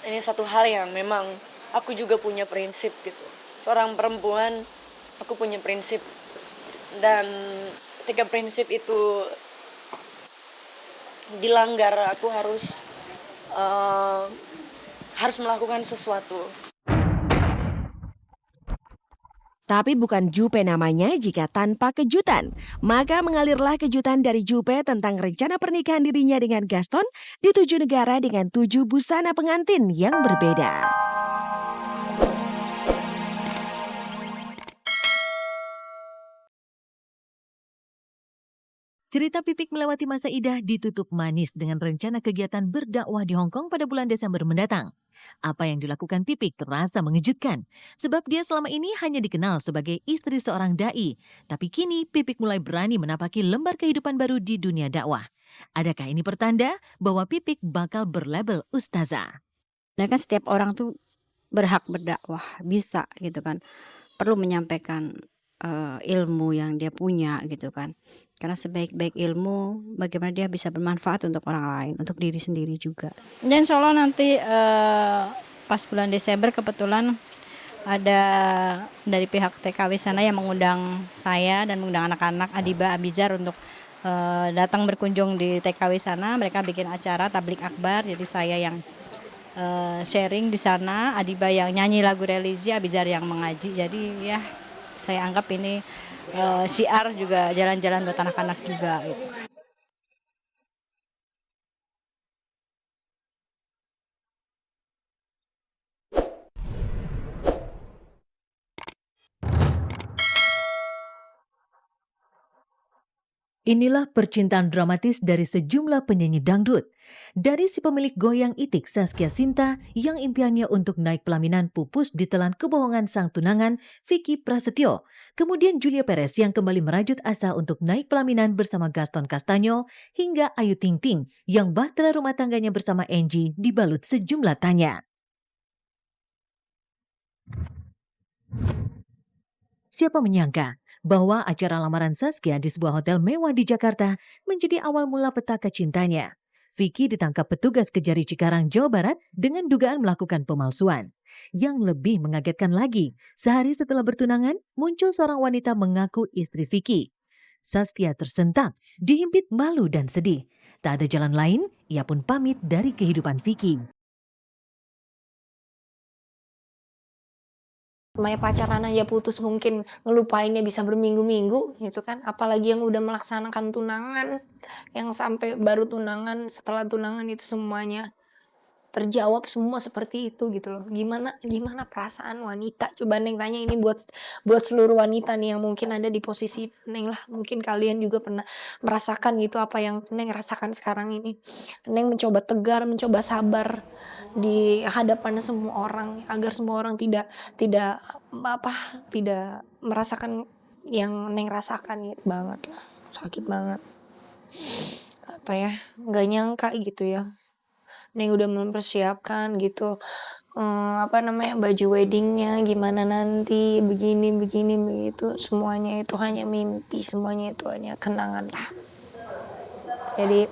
ini satu hal yang memang aku juga punya prinsip gitu. Seorang perempuan, aku punya prinsip. Dan ketika prinsip itu dilanggar, aku eh, harus melakukan sesuatu. Tapi bukan Jupe namanya jika tanpa kejutan. Maka mengalirlah kejutan dari Jupe tentang rencana pernikahan dirinya dengan Gaston di 7 negara dengan 7 busana pengantin yang berbeda. Cerita Pipik melewati masa indah ditutup manis dengan rencana kegiatan berdakwah di Hong Kong pada bulan Desember mendatang. Apa yang dilakukan Pipik terasa mengejutkan, sebab dia selama ini hanya dikenal sebagai istri seorang dai. Tapi kini Pipik mulai berani menapaki lembar kehidupan baru di dunia dakwah. Adakah ini pertanda bahwa Pipik bakal berlabel ustazah? Dan kan setiap orang tuh berhak berdakwah, bisa gitu kan. Perlu menyampaikan ilmu yang dia punya gitu kan. Karena sebaik-baik ilmu, bagaimana dia bisa bermanfaat untuk orang lain, untuk diri sendiri juga. Dan insya Allah nanti pas bulan Desember kebetulan ada dari pihak TKW sana yang mengundang saya dan mengundang anak-anak Adiba Abizar untuk datang berkunjung di TKW sana. Mereka bikin acara tablik akbar, jadi saya yang sharing di sana, Adiba yang nyanyi lagu religi, Abizar yang mengaji. Jadi ya saya anggap ini syiar juga jalan-jalan buat anak-anak juga gitu. Inilah percintaan dramatis dari sejumlah penyanyi dangdut. Dari si pemilik goyang itik Zaskia Sinta yang impiannya untuk naik pelaminan pupus ditelan kebohongan sang tunangan Vicky Prasetyo. Kemudian Julia Perez yang kembali merajut asa untuk naik pelaminan bersama Gaston Castanyo hingga Ayu Ting Ting yang bahtera rumah tangganya bersama Angie dibalut sejumlah tanya. Siapa menyangka bahwa acara lamaran Zaskia di sebuah hotel mewah di Jakarta menjadi awal mula petaka cintanya. Vicky ditangkap petugas Kejari Cikarang, Jawa Barat dengan dugaan melakukan pemalsuan. Yang lebih mengagetkan lagi, sehari setelah bertunangan, muncul seorang wanita mengaku istri Vicky. Zaskia tersentak, dihimpit malu dan sedih. Tak ada jalan lain, ia pun pamit dari kehidupan Vicky. Namanya pacaran aja putus mungkin ngelupainnya bisa berminggu-minggu gitu kan, apalagi yang udah melaksanakan tunangan, yang sampai baru tunangan, setelah tunangan itu semuanya terjawab semua seperti itu gitu loh. Gimana perasaan wanita, coba Neng tanya ini buat seluruh wanita nih yang mungkin ada di posisi Neng lah, mungkin kalian juga pernah merasakan gitu apa yang Neng rasakan sekarang ini. Neng mencoba tegar, mencoba sabar di hadapan semua orang agar semua orang tidak merasakan yang Neng rasakan gitu banget lah, sakit banget. Apa ya, nggak nyangka gitu ya. Neng udah mempersiapkan gitu baju weddingnya gimana nanti, begini begitu, semuanya itu hanya mimpi, semuanya itu hanya kenangan lah. Jadi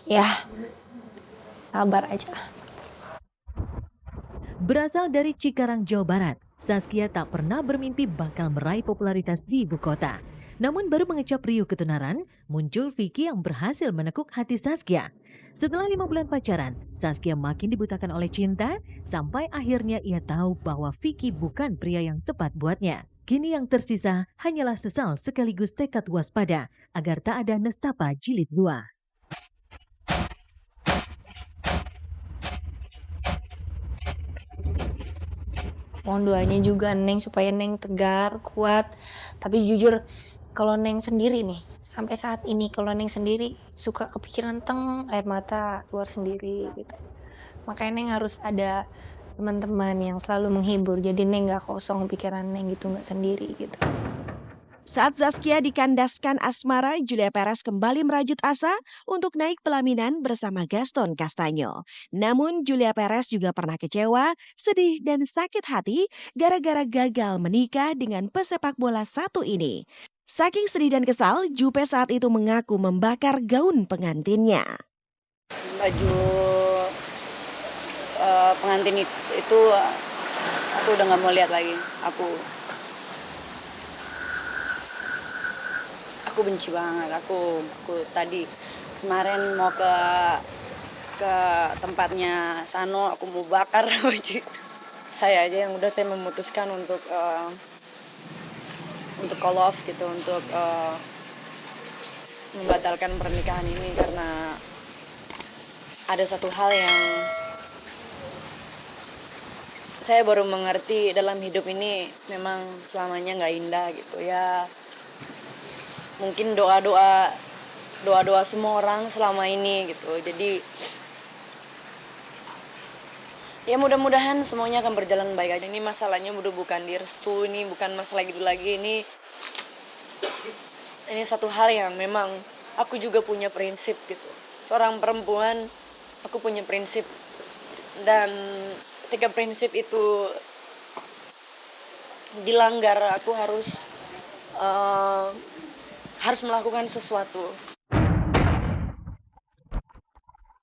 ya sabar aja lah. Berasal dari Cikarang, Jawa Barat, Zaskia tak pernah bermimpi bakal meraih popularitas di ibu kota. Namun baru mengecap riuh ketenaran, muncul Vicky yang berhasil menekuk hati Zaskia. Setelah 5 bulan pacaran, Zaskia makin dibutakan oleh cinta, sampai akhirnya ia tahu bahwa Vicky bukan pria yang tepat buatnya. Kini yang tersisa hanyalah sesal sekaligus tekad waspada agar tak ada nestapa jilid 2. Mohon doanya juga Neng supaya Neng tegar, kuat. Tapi jujur kalau Neng sendiri nih, sampai saat ini kalau Neng sendiri suka kepikiran air mata keluar sendiri gitu. Makanya Neng harus ada teman-teman yang selalu menghibur. Jadi Neng gak kosong pikiran Neng gitu, gak sendiri gitu. Saat Zaskia dikandaskan asmara, Julia Perez kembali merajut asa untuk naik pelaminan bersama Gaston Castanyo. Namun Julia Perez juga pernah kecewa, sedih dan sakit hati gara-gara gagal menikah dengan pesepak bola satu ini. Saking sedih dan kesal, Jupe saat itu mengaku membakar gaun pengantinnya. Baju pengantin itu aku udah nggak mau lihat lagi. Aku benci banget. Aku tadi kemarin mau ke tempatnya Sano, aku mau bakar baju itu. Saya aja yang saya memutuskan untuk call off gitu, untuk membatalkan pernikahan ini karena ada satu hal yang saya baru mengerti dalam hidup ini memang selamanya nggak indah gitu ya. Mungkin doa semua orang selama ini gitu. Jadi ya mudah-mudahan semuanya akan berjalan baik aja. Ini masalahnya bukan di restu, ini bukan masalah gitu lagi. Ini satu hal yang memang aku juga punya prinsip gitu. Seorang perempuan, aku punya prinsip. Dan ketika prinsip itu dilanggar, aku harus melakukan sesuatu.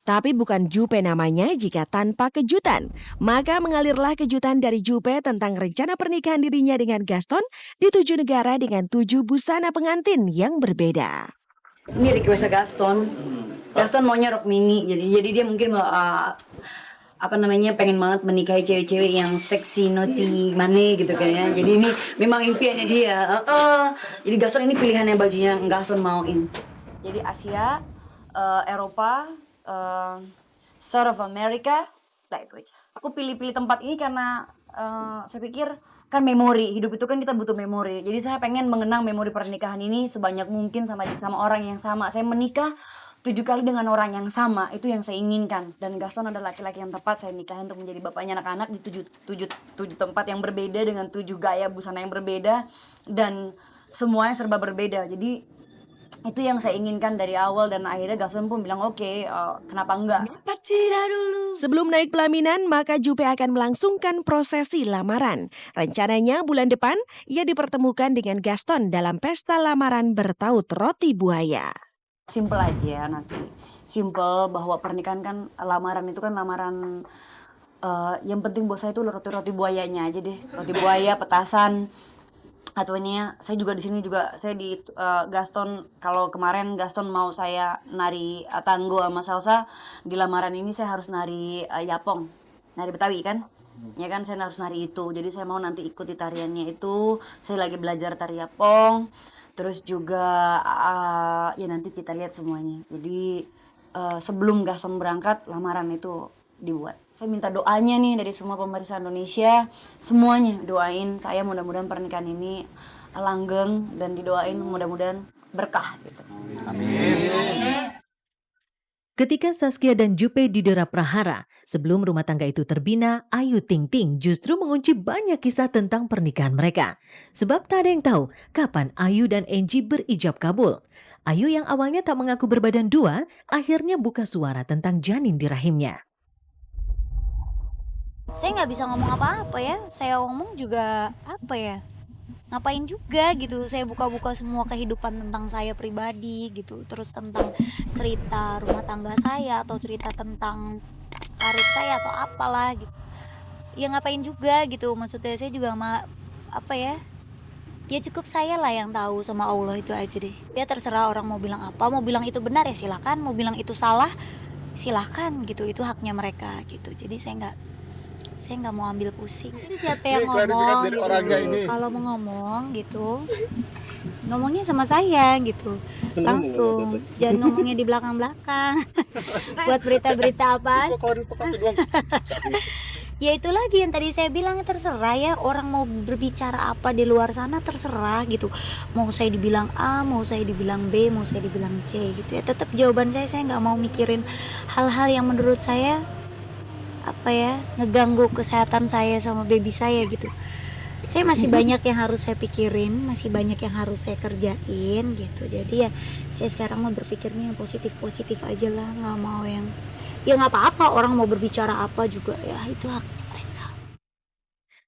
Tapi bukan Jupe namanya jika tanpa kejutan. Maka mengalirlah kejutan dari Jupe tentang rencana pernikahan dirinya dengan Gaston di 7 negara dengan 7 busana pengantin yang berbeda. Ini request Gaston. Gaston maunya rok mini. Jadi dia mungkin pengen banget menikahi cewek-cewek yang seksi, naughty, mane gitu kayaknya. Jadi ini memang impiannya dia. Jadi Gaston ini pilihannya bajunya Gaston mauin. Jadi Asia, Eropa, South of America, itu aja. Aku pilih tempat ini karena saya pikir kan memori, hidup itu kan kita butuh memori. Jadi saya pengen mengenang memori pernikahan ini sebanyak mungkin sama orang yang sama. Saya menikah 7 kali dengan orang yang sama, itu yang saya inginkan. Dan Gaston adalah laki-laki yang tepat saya nikahin untuk menjadi bapaknya anak-anak di 7 tempat yang berbeda dengan 7 gaya busana yang berbeda dan semuanya serba berbeda. Jadi itu yang saya inginkan dari awal dan akhirnya Gaston pun bilang oke, kenapa enggak. Sebelum naik pelaminan, maka Jupe akan melangsungkan prosesi lamaran. Rencananya bulan depan, ia dipertemukan dengan Gaston dalam pesta lamaran bertaut roti buaya. Simple aja nanti. Simple bahwa pernikahan kan lamaran itu kan lamaran yang penting buat saya itu roti-roti buayanya aja deh. Roti buaya, petasan. Atuannya saya juga di sini juga saya di Gaston, kalau kemarin Gaston mau saya nari tango sama salsa, di lamaran ini saya harus nari yapong, nari Betawi kan? Ya kan saya harus nari itu. Jadi saya mau nanti ikuti tariannya itu. Saya lagi belajar tari yapong. Terus juga ya nanti kita lihat semuanya. Jadi sebelum Gaston berangkat lamaran itu dibuat. Saya minta doanya nih dari semua pemirsa Indonesia, semuanya doain saya mudah-mudahan pernikahan ini langgeng dan didoain mudah-mudahan berkah gitu. Amin. Ketika Saskia dan Jupe didera prahara, sebelum rumah tangga itu terbina, Ayu Ting Ting justru mengunci banyak kisah tentang pernikahan mereka. Sebab tak ada yang tahu kapan Ayu dan Angie berijab kabul. Ayu yang awalnya tak mengaku berbadan dua, akhirnya buka suara tentang janin di rahimnya. Saya nggak bisa ngomong apa-apa ya, saya ngomong juga ngapain juga gitu. Saya buka-buka semua kehidupan tentang saya pribadi gitu, terus tentang cerita rumah tangga saya atau cerita tentang karir saya atau apalah gitu. Ya ngapain juga gitu, maksudnya saya juga ya cukup saya lah yang tahu sama Allah, itu aja deh. Ya terserah orang mau bilang apa, mau bilang itu benar ya silakan, mau bilang itu salah silakan gitu, itu haknya mereka gitu. Jadi saya nggak mau ambil pusing. Jadi siapa yang ngomong gitu, kalau mau ngomong gitu ngomongnya sama saya gitu langsung, jangan ngomongnya di belakang-belakang. Buat berita-berita apa ya itu lagi yang tadi saya bilang, terserah ya orang mau berbicara apa di luar sana, terserah gitu. Mau saya dibilang A, mau saya dibilang B, mau saya dibilang C gitu ya, tetap jawaban saya nggak mau mikirin hal-hal yang menurut saya ngeganggu kesehatan saya sama baby saya gitu. Saya masih banyak yang harus saya pikirin, masih banyak yang harus saya kerjain gitu. Jadi ya saya sekarang mau berpikirnya yang positif aja lah, nggak mau yang ya nggak apa-apa orang mau berbicara apa juga ya, itu hak mereka.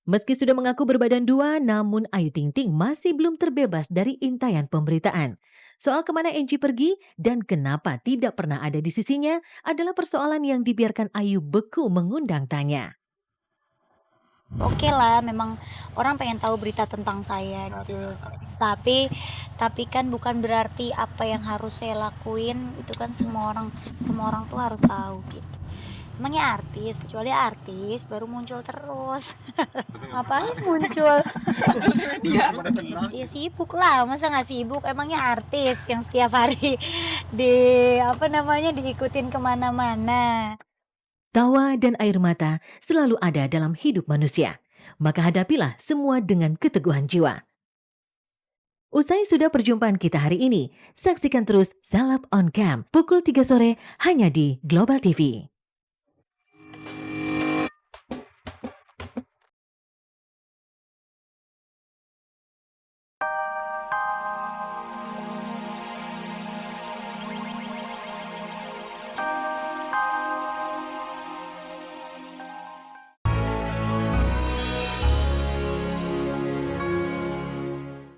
Meski sudah mengaku berbadan dua, namun Ayu Ting Ting masih belum terbebas dari intaian pemberitaan. Soal kemana Angie pergi dan kenapa tidak pernah ada di sisinya adalah persoalan yang dibiarkan Ayu beku mengundang tanya. Oke lah, memang orang pengen tahu berita tentang saya gitu. Tapi kan bukan berarti apa yang harus saya lakuin itu kan semua orang tuh harus tahu gitu. Emangnya artis, kecuali artis baru muncul terus. Ngapain muncul? Ya sibuk lah, masa nggak sibuk? Emangnya artis yang setiap hari diikutin kemana-mana. Tawa dan air mata selalu ada dalam hidup manusia. Maka hadapilah semua dengan keteguhan jiwa. Usai sudah perjumpaan kita hari ini, saksikan terus Salap on Cam pukul 3 sore hanya di Global TV.